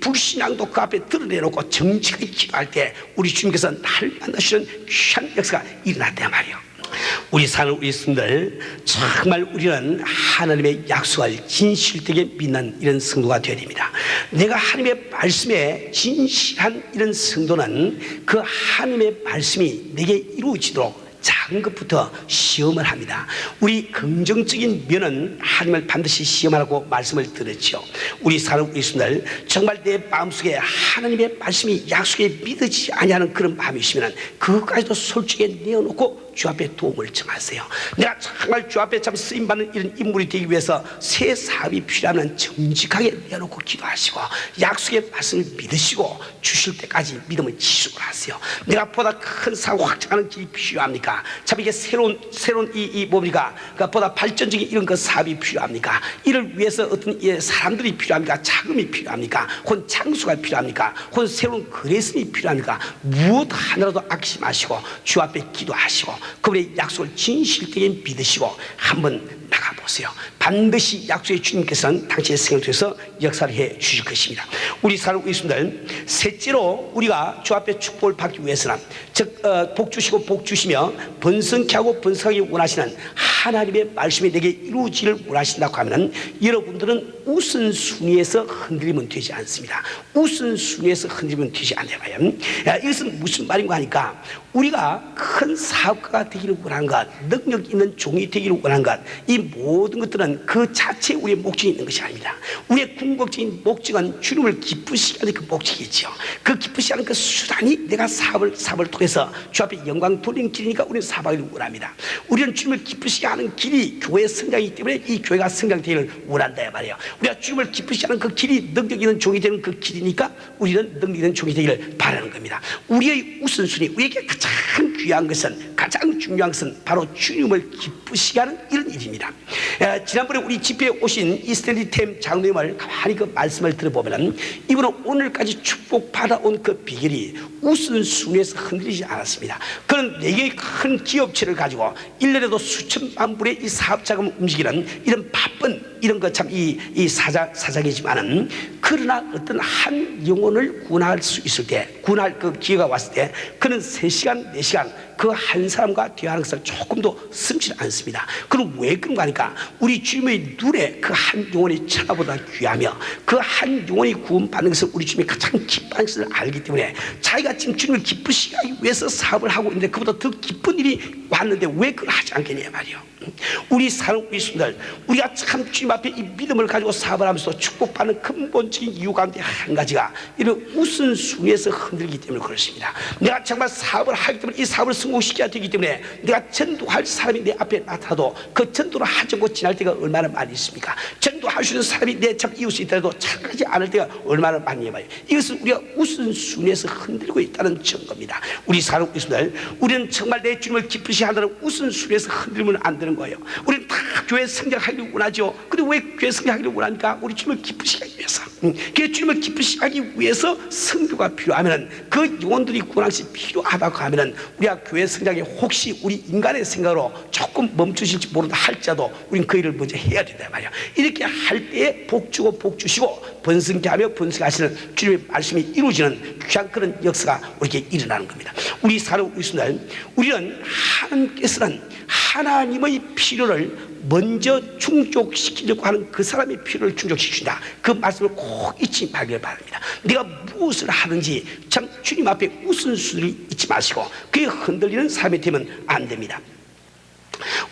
불신앙도 그 앞에 드러내놓고 정직하게 기도할 때 우리 주님께서 나를 만나시는 귀한 역사가 일어났단 말이에요. 우리 사는 우리 성도들, 정말 우리는 하나님의 약속을 진실되게 믿는 이런 성도가 되어야 됩니다. 내가 하나님의 말씀에 진실한 이런 성도는 그 하나님의 말씀이 내게 이루어지도록 작은 것부터 시험을 합니다. 우리 긍정적인 면은 하나님을 반드시 시험하라고 말씀을 드렸죠. 우리 사는 우리 성도들, 정말 내 마음속에 하나님의 말씀이 약속에 믿어지지 아니하는 그런 마음이시면 그것까지도 솔직히 내어놓고 주 앞에 도움을 청하세요. 내가 정말 주 앞에 참 쓰임받는 이런 인물이 되기 위해서 새 사업이 필요하면 정직하게 내어놓고 기도하시고 약속의 말씀을 믿으시고 주실 때까지 믿음을 지속을 하세요. 내가 보다 큰 사업 확장하는 길이 필요합니까? 참 이게 새로운 뭡니까? 그러니까 보다 발전적인 이런 그 사업이 필요합니까? 이를 위해서 어떤 사람들이 필요합니까? 자금이 필요합니까? 혹은 장수가 필요합니까? 혹은 새로운 거래선이 필요합니까? 무엇 하나라도 아끼지 마시고 주 앞에 기도하시고 그분의 약속을 진실되게 믿으시고 한번 나가보세요. 반드시 약속의 주님께서는 당신의 생을 통해서 역사를 해 주실 것입니다. 우리 사는 우리 성도들, 셋째로 우리가 주 앞에 축복을 받기 위해서는 즉 복 주시고 복 주시며 번성케 하고 번성하기 원하시는 하나님의 말씀이 내게 이루어지기를 원하신다고 하면 여러분들은 우선순위에서 흔들리면 되지 않습니다. 우선순위에서 흔들리면 되지 않아요. 이것은 무슨 말인가 하니까 우리가 큰 사업가가 되기를 원하는 것, 능력 있는 종이 되기를 원하는 것, 이 모든 것들은 그 자체에 우리의 목적이 있는 것이 아닙니다. 우리의 궁극적인 목적은 주님을 기쁘시게 하는 그 목적이죠. 그 기쁘시게 하는 그 수단이 내가 사업을 통해서 주 앞에 영광 돌리는 길이니까 우리는 사업하기를 원합니다. 우리는 주님을 기쁘시게 하는 길이 교회 성장이기 때문에 이 교회가 성장되기를 원한다 말이에요. 우리가 주님을 기쁘시게 하는 그 길이 능력 있는 종이 되는 그 길이니까 우리는 능력 있는 종이 되기를 바라는 겁니다. 우리의 우선순위, 우리에게 가장 귀한 것은, 가장 중요한 것은 바로 주님을 기쁘시게 하는 이런 일입니다. 지난번에 우리 집회에 오신 이 스탠리 템 장로님을 가만히 그 말씀을 들어보면 이분은 오늘까지 축복받아온 그 비결이 우선순위에서 흔들리지 않았습니다. 그는 4개의 큰 기업체를 가지고 1년에도 수천만 불의 이 사업자금 움직이는 이런 바쁜 이런 거 참 이 사장이지만은, 그러나 어떤 한 영혼을 구원할 수 있을 때, 구원할 그 기회가 왔을 때 그는 3시간 4시간 그 한 사람과 대화하는 것을 조금도 숨지 않습니다. 그럼 왜 그런가 하니까 우리 주님의 눈에 그 한 영혼이 천하보다 귀하며 그 한 영혼이 구원받는 것을 우리 주님이 가장 기뻐하는 것을 알기 때문에 자기가 지금 주님을 기쁘시게 하기 위해서 사업을 하고 있는데 그보다 더 기쁜 일이 왔는데 왜 그걸 하지 않겠냐 말이에요. 우리 사는 우리 신들, 우리가 참 주님 앞에 이 믿음을 가지고 사업을 하면서 축복받는 근본적인 이유 가운데 한 가지가 이런 우선순위에서 흔들기 때문에 그렇습니다. 내가 정말 사업을 하기 때문에 이 사업을 성공시켜야 되기 때문에 내가 전도할 사람이 내 앞에 나타나도 그 전도를 하지 않고 지날 때가 얼마나 많이 있습니까? 전도할 수 있는 사람이 내 참 이웃이 있더라도 찾아가지 않을 때가 얼마나 많이 있어요. 이것은 우리가 우선순위에서 흔들고 있다는 증거입니다. 우리 사는 우리 신들, 우리는 정말 내 주님을 기쁘시게 한다는 우선순위에서 흔들면 안 되는 거예요. 우리는 다 교회 성장하기를 원하죠. 근데 왜 교회 성장하기를 원합니까? 우리 주님을 기쁘시게 하기 위해서. 그 주님을 기쁘시게 하기 위해서 선교가 필요하면, 그 영혼들이 구원할 것이 필요하다고 하면 우리가 교회 성장에 혹시 우리 인간의 생각으로 조금 멈추실지 모른다 할지라도 우리는 그 일을 먼저 해야 된다 말이야. 이렇게 할 때에 복 주고 복 주시고 번성케 하며 번성하시는 주님의 말씀이 이루어지는 귀한 그런 역사가 우리에게 일어나는 겁니다. 우리 살아오고 있는 우리는 하나님께서는 하나님의 필요를 먼저 충족시키려고 하는 그 사람의 필요를 충족시킨다. 그 말씀을 꼭 잊지 말길 바랍니다. 내가 무엇을 하든지 참 주님 앞에 우선순위를 잊지 마시고 그에 흔들리는 삶이 되면 안 됩니다.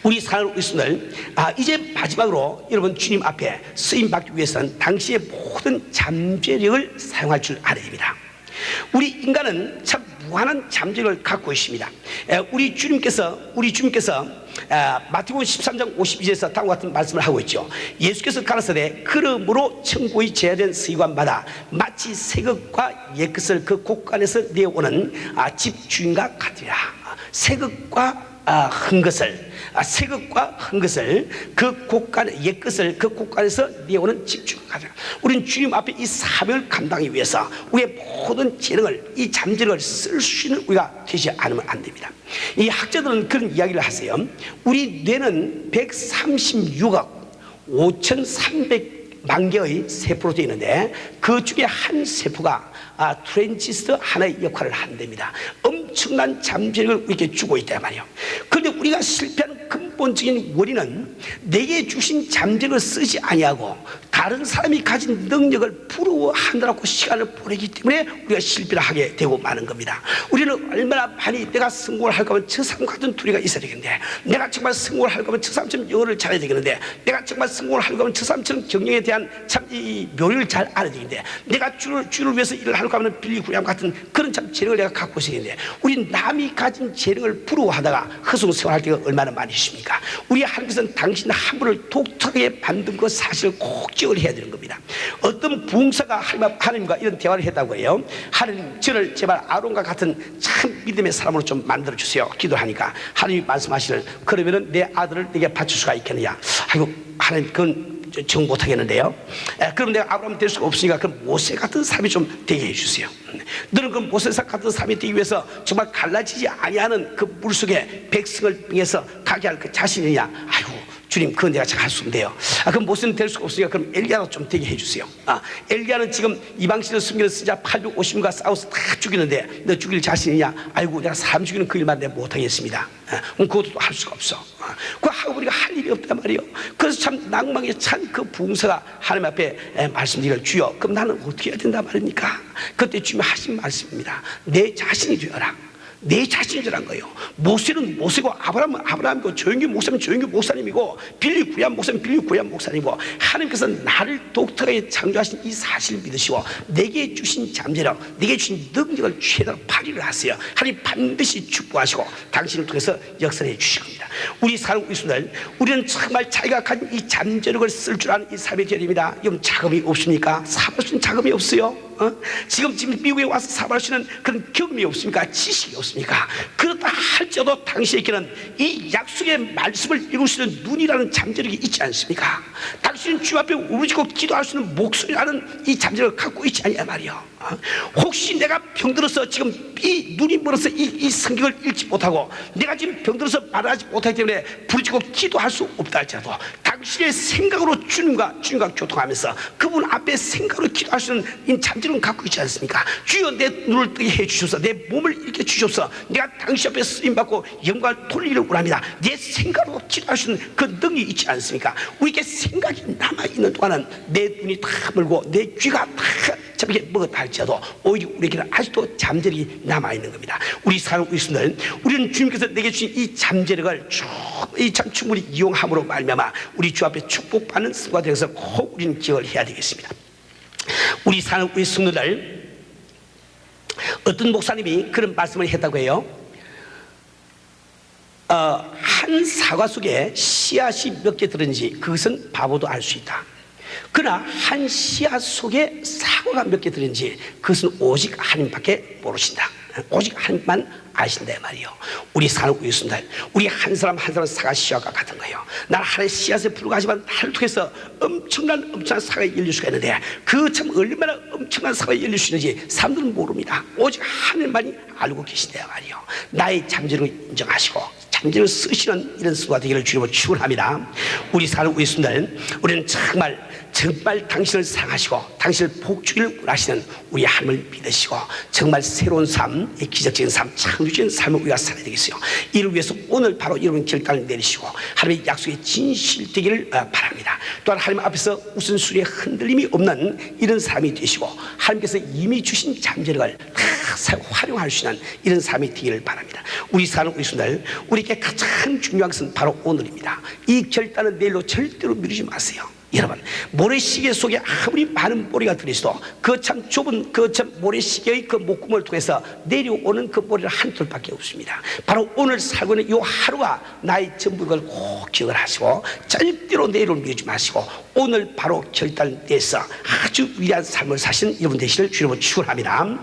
우리 살아오고 있는 이제 마지막으로 여러분 주님 앞에 쓰임받기 위해서는 당시의 모든 잠재력을 사용할 줄 알아야 됩니다. 우리 인간은 참 무한한 잠재력을 갖고 있습니다. 우리 주님께서 마태복음 13장 52절에서 다음과 같은 말씀을 하고 있죠. 예수께서 가라사대 그러므로 천국의 제한된 서기관마다 마치 새것과 옛것을 그 곳간에서 내오는 집주인과 같으리라. 새것과 새것과 흠것을 그 곳간에 옛것을 그 곳간에서 내오는 집주인과 같으리라. 우리는 주님 앞에 이 사명을 감당하기 위해서 우리의 모든 재능을 이 잠재력을 쓸 수 있는 우리가 되지 않으면 안 됩니다. 이 학자들은 그런 이야기를 하세요. 우리 뇌는 136억 5,300만 개의 세포로 되어 있는데 그 중에 한 세포가 트랜지스터 하나의 역할을 한답니다. 엄청난 잠재력을 우리에게 주고 있단 말이에요. 그런데 우리가 실패한 근본적인 원인은 내게 주신 잠재력을 쓰지 아니하고 다른 사람이 가진 능력을 부러워하느라고 시간을 보내기 때문에 우리가 실패를 하게 되고 마는 겁니다. 우리는 얼마나 많이 내가 성공을 할 거면 저 사람 같은 둘이가 있어야 되겠는데, 내가 정말 성공을 할 거면 저 사람처럼 영어를 잘해야 되겠는데, 내가 정말 성공을 할 거면 저 사람처럼 경영에 대한 참 이 묘리를 잘 알아야 되겠는데, 내가 주를 위해서 일을 할 거면 빌리구람 같은 그런 참 재능을 내가 갖고 있어야 되는데, 우리 남이 가진 재능을 부러워하다가 허송세월할 때가 얼마나 많이 있습니까? 우리 하나님께서는 당신 한 분을 독특하게 만든 그 사실을 꼭 기억해야 되는 겁니다. 어떤 부흥사가 하나님과 이런 대화를 했다고 해요. 하나님, 저를 제발 아론과 같은 참 믿음의 사람으로 좀 만들어 주세요. 기도하니까 하나님이 말씀하시길, 그러면은 내 아들을 내게 바칠 수가 있겠느냐? 아이고 하나님, 그건 정 못하겠는데요. 그럼 내가 아브라함 될 수가 없으니까 그럼 모세 같은 사람이 좀 되게 해주세요. 너는 그 모세 같은 사람이 되기 위해서 정말 갈라지지 아니하는 그 물속에 백성을 위해서 가게 할 그 자신이냐? 아이고 주님, 그건 내가 잘 할 수 없는데요. 그럼 모세는 될 수가 없으니까 그럼 엘리야로 좀 되게 해주세요. 엘리야는 지금 이방신을 숨기는 쓰자 850인가 싸워서 다 죽이는데 너 죽일 자신이냐? 아이고 내가 사람 죽이는 그 일만 내가 못하겠습니다. 그것도 할 수가 없어. 그거 하고 우리가 할 일이 없단 말이에요. 그래서 참 낭망에 찬 그 부흥사가 하나님 앞에 말씀드리길, 주여 그럼 나는 어떻게 해야 된단 말입니까? 그때 주님이 하신 말씀입니다. 내 자신이 되어라. 내 자신이란 거예요. 모세는 모세고 아브라함은 아브라함이고 조영규 목사님은 조영규 목사님이고 빌리 구얀 목사님은 빌리 구얀 목사님이고, 하나님께서 나를 독특하게 창조하신 이 사실을 믿으시고 내게 주신 잠재력, 내게 주신 능력을 최대로 발휘를 하세요. 하나님 반드시 축복하시고 당신을 통해서 역사해 주실 겁니다. 우리 살고 있으면 우리는 정말 자기가 가진 이 잠재력을 쓸 줄 아는 이 삶이 되어야 됩니다. 여러분, 자금이 없습니까? 사업할 수 있는 자금이 없어요. 지금 미국에 와서 사업할 수 있는 그런 경험이 없습니까? 지식이 없습니까? 그렇다 할지라도 당신에게는 이 약속의 말씀을 이룰 수 있는 눈이라는 잠재력이 있지 않습니까? 당신은 주 앞에 울부짖고 기도할 수 있는 목소리라는 이 잠재력을 갖고 있지 않냐 말이요. 혹시 내가 병들어서 지금 이 눈이 멀어서 이 성경을 읽지 못하고 내가 지금 병들어서 말하지 못하기 때문에 부르짖고 기도할 수 없다 할지라도 당신의 생각으로 주님과 교통하면서 그분 앞에 생각으로 기도할 수 있는 이 잠재력을 갖고 있지 않습니까? 주여 내 눈을 뜨게 해주셔서 내 몸을 일으켜 주셔서 내가 당신 앞에 쓰임받고 영광을 돌리기를 원합니다. 내 생각으로 기도할 수 있는 그 능력이 있지 않습니까? 우리에게 생각이 남아있는 동안은 내 눈이 다 멀고 내 귀가 다 저렇게 먹었다 할지라도 오히려 우리에게는 아직도 잠재력이 남아있는 겁니다. 우리 살고 있으면 우리는 주님께서 내게 주신 이 잠재력을 참 충분히 이용함으로 말미암아 우리 주 앞에 축복받는 승부가 되어서 꼭 우리는 기억을 해야 되겠습니다. 우리 살고 있는 날 어떤 목사님이 그런 말씀을 했다고 해요. 한 사과 속에 씨앗이 몇 개 들었는지 그것은 바보도 알 수 있다. 그러나 한 씨앗 속에 사과가 몇 개 들었는지 그것은 오직 하나님밖에 모르신다. 오직 하나님만 아신다 말이요. 우리 살고 있습니다. 우리 한 사람 한 사람 사과 씨앗과 같은 거예요. 나는 하나의 씨앗에 불과하지만 나를 통해서 엄청난 사과가 열릴 수가 있는데 그 참 얼마나 엄청난 사과가 열릴 수 있는지 사람들은 모릅니다. 오직 하나님만이 알고 계신다 말이요. 나의 잠재력을 인정하시고 잠재를 쓰시는 이런 수가 되기를 주님으로 축원합니다. 우리 사는 우리 순들, 우리는 정말 당신을 사랑하시고 당신을 복주기를 원하시는 우리 하나님을 믿으시고 정말 새로운 삶, 기적적인 삶, 창조적인 삶을 우리가 살아야 되겠어요. 이를 위해서 오늘 바로 여러분 결단을 내리시고 하나님의 약속에 진실되기를 바랍니다. 또한 하나님 앞에서 우선순위에 흔들림이 없는 이런 삶이 되시고 하나님께서 이미 주신 잠재력을 다 활용할 수 있는 이런 삶이 되기를 바랍니다. 우리 사는 우리 순들, 우리에게 가장 중요한 것은 바로 오늘입니다. 이 결단은 내일로 절대로 미루지 마세요. 여러분, 모래시계 속에 아무리 많은 모래가 들어있어도 그 참 좁은 그 참 모래시계의 그 목구멍을 통해서 내려오는 그 모래는 한 톨밖에 없습니다. 바로 오늘 살고 있는 이 하루가 나의 전부를 꼭 기억을 하시고 절대로 내일을 미루지 마시고 오늘 바로 결단을 내서 아주 위대한 삶을 사시는 여러분 되시를 주님으로 축원합니다.